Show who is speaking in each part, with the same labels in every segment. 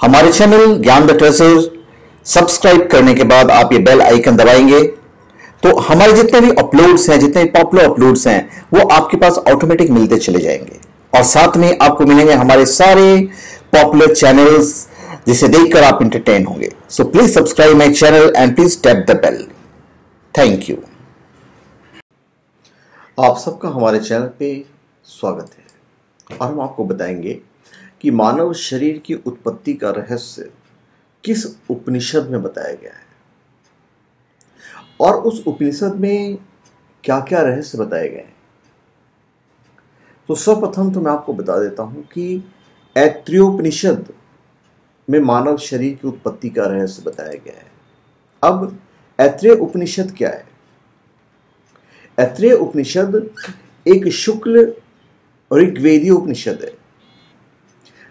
Speaker 1: हमारे चैनल ज्ञान the treasure subscribe करने के बाद आप ये बेल आइकन दबाएंगे तो हमारे जितने भी अपलोड्स हैं, जितने भी पॉपुलर अपलोड्स हैं, वो आपके पास ऑटोमेटिक मिलते चले जाएंगे। और साथ में आपको मिलेंगे हमारे सारे पॉपुलर चैनल्स जिसे देखकर आप एंटरटेन होंगे। So please subscribe my channel and please tap the bell. Thank you. आप सबका हमारे चैनल पे स्वागत है और हम आपको बताएंगे कि मानव शरीर की उत्पत्ति का रहस्य किस उपनिषद में बताया गया है और उस उपनिषद में क्या क्या रहस्य बताए गए हैं। तो सर्वप्रथम तो मैं आपको बता देता हूं कि ऐत्रेयोपनिषद में मानव शरीर की उत्पत्ति का रहस्य बताया गया है। अब ऐत्रेय उपनिषद क्या है? ऐत्रेय उपनिषद एक शुक्ल ऋग्वेदीय उपनिषद है।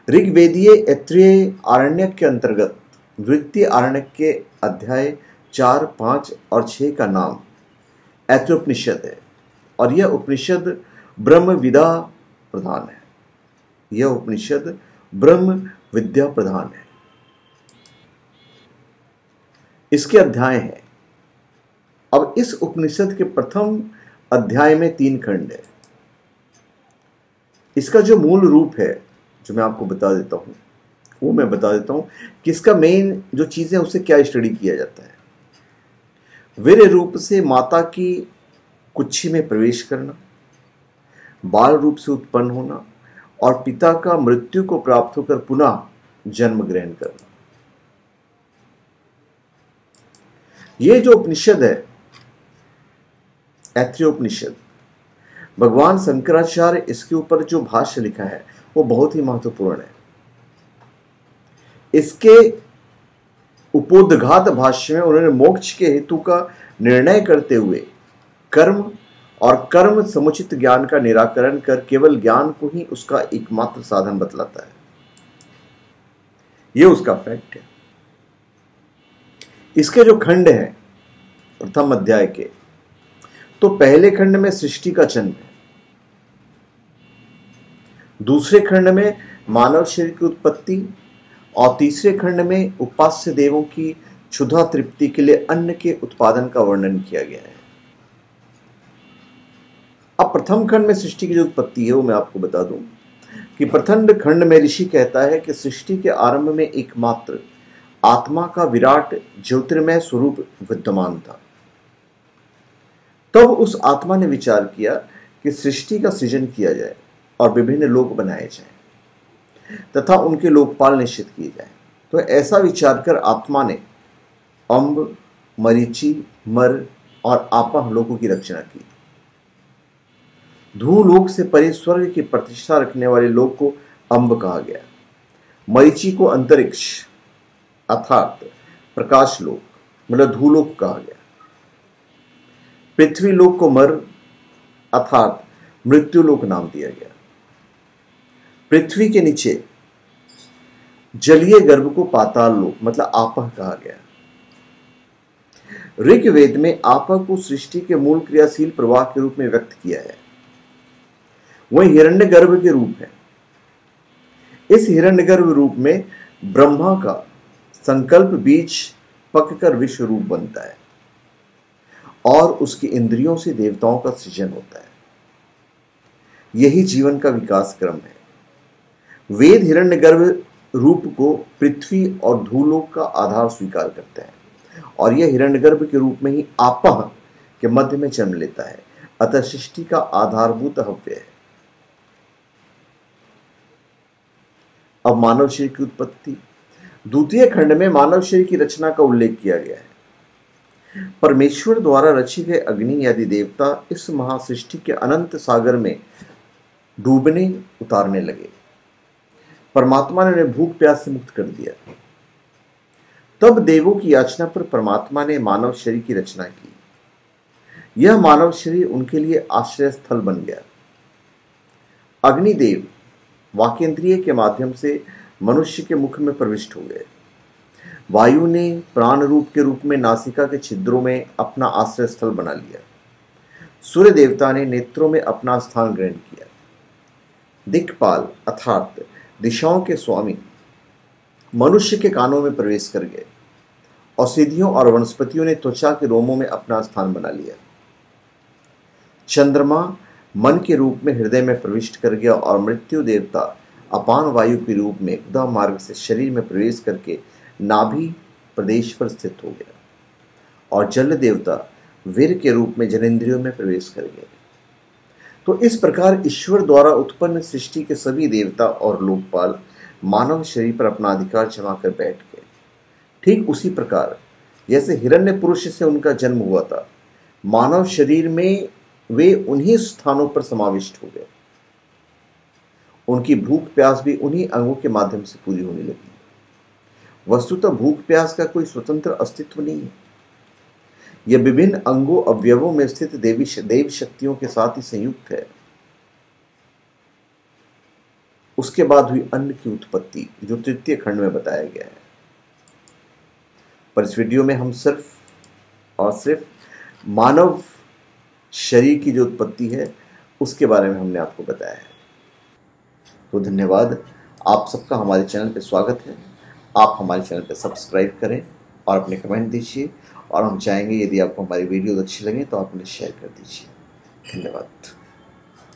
Speaker 1: ऋग्वेदीय ऐत्रेय आरण्यक के अंतर्गत द्वितीय आरण्यक के अध्याय 4, 5 और 6 का नाम ऐत्रेयोपनिषद है और यह उपनिषद ब्रह्म विद्या प्रधान है। यह उपनिषद ब्रह्म विद्या प्रधान है। इसके अध्याय हैं। अब इस उपनिषद के प्रथम अध्याय में 3 खंड है। इसका जो मूल रूप है, जो मैं आपको बता देता हूं, वो मैं बता देता हूं कि इसका मेन जो चीज है उसे क्या स्टडी किया जाता है। वीर्य रूप से माता की कुक्षी में प्रवेश करना, बाल रूप से उत्पन्न होना और पिता का मृत्यु को प्राप्त होकर पुनः जन्म ग्रहण करना। ये जो उपनिषद है ऐत्रेयोपनिषद, भगवान शंकराचार्य इसके ऊपर जो भाष्य लिखा है वो बहुत ही महत्वपूर्ण है। इसके उपोद्घात भाष्य में उन्होंने मोक्ष के हेतु का निर्णय करते हुए कर्म और कर्म समुचित ज्ञान का निराकरण कर केवल ज्ञान को ही उसका एकमात्र साधन बतलाता है। यह उसका फैक्ट है। इसके जो खंड हैं प्रथम अध्याय के, तो पहले खंड में सृष्टि का जन्म है, दूसरे खंड में मानव शरीर की उत्पत्ति और तीसरे खंड में उपास्य देवों की क्षुधा तृप्ति के लिए अन्न के उत्पादन का वर्णन किया गया है। अब प्रथम खंड में सृष्टि की जो उत्पत्ति है वो मैं आपको बता दूं कि प्रथम खंड में ऋषि कहता है कि सृष्टि के आरंभ में एकमात्र आत्मा का विराट ज्योतिर्मय स्वरूप विद्यमान था। तब उस आत्मा ने विचार किया कि सृष्टि का सृजन किया जाए और विभिन्न लोक बनाए जाएं तथा उनके लोकपाल निश्चित किए जाएं। तो ऐसा विचार कर आत्मा ने अम्ब, मरीचि, मर और आपा लोकों की रचना की। धूलोक से परे स्वर्ग की प्रतिष्ठा रखने वाले लोक को अम्ब कहा गया। मरीचि को अंतरिक्ष अर्थात प्रकाश लोक मतलब धूलोक कहा गया। पृथ्वी लोक को मर अर्थात मृत्युलोक नाम दिया गया। पृथ्वी के नीचे जलीय गर्भ को पाताल लोक मतलब आपह कहा गया। ऋग्वेद में आपह को सृष्टि के मूल क्रियाशील प्रवाह के रूप में व्यक्त किया है। वह हिरण्यगर्भ के रूप है। इस हिरण्यगर्भ रूप में ब्रह्मा का संकल्प बीज पककर विश्व रूप बनता है और उसकी इंद्रियों से देवताओं का सृजन होता है। यही जीवन का विकास क्रम है। वेद हिरण्यगर्भ रूप को पृथ्वी और धूलोक का आधार स्वीकार करते हैं और यह हिरण्यगर्भ के रूप में ही आपह के मध्य में जन्म लेता है। अतः सृष्टि का आधारभूत हव्य है। अब मानव शरीर की उत्पत्ति, द्वितीय खंड में मानव शरीर की रचना का उल्लेख किया गया है। परमेश्वर द्वारा रचे गए अग्नि आदि देवता इस महासृष्टि के अनंत सागर में डूबने उतारने लगे। परमात्मा ने उन्हें भूख प्यास से मुक्त कर दिया। तब देवों की याचना पर परमात्मा ने मानव शरीर की रचना की। यह मानव शरीर उनके लिए आश्रय स्थल बन गया। अग्निदेव वाकेंद्रिय के माध्यम से मनुष्य के मुख में प्रविष्ट हो गए। वायु ने प्राण रूप के रूप में नासिका के छिद्रों में अपना आश्रय स्थल बना लिया। सूर्य देवता ने नेत्रों में अपना स्थान ग्रहण किया। दिक्पाल अर्थात दिशाओं के स्वामी मनुष्य के कानों में प्रवेश कर गए। औषधियों और वनस्पतियों ने त्वचा के रोमों में अपना स्थान बना लिया। चंद्रमा मन के रूप में हृदय में प्रविष्ट कर गया और मृत्यु देवता अपान वायु के रूप में गुदा मार्ग से शरीर में प्रवेश करके नाभि प्रदेश पर स्थित हो गया। और जल देवता वीर के रूप में जनेंद्रियों में प्रवेश कर गए। तो इस प्रकार ईश्वर द्वारा उत्पन्न सृष्टि के सभी देवता और लोकपाल मानव शरीर पर अपना अधिकार जमा कर बैठ गए। ठीक उसी प्रकार जैसे हिरण्य पुरुष से उनका जन्म हुआ था, मानव शरीर में वे उन्हीं स्थानों पर समाविष्ट हो गए। उनकी भूख प्यास भी उन्हीं अंगों के माध्यम से पूरी होने लगी। वस्तुतः भूख प्यास का कोई स्वतंत्र अस्तित्व नहीं है। यह विभिन्न अंगों अवयवों में स्थित देव शक्तियों के साथ ही संयुक्त है। उसके बाद हुई अन्न की उत्पत्ति, जो तृतीय खंड में बताया गया है। पर इस वीडियो में हम सिर्फ और सिर्फ मानव शरीर की जो उत्पत्ति है उसके बारे में हमने आपको बताया है। तो धन्यवाद, आप सबका हमारे चैनल पे स्वागत है। आप हमारे चैनल पे सब्सक्राइब करें और अपने कमेंट दीजिए, और हम चाहेंगे यदि आपको हमारी वीडियो अच्छी लगे तो आप उन्हें शेयर कर दीजिए। धन्यवाद।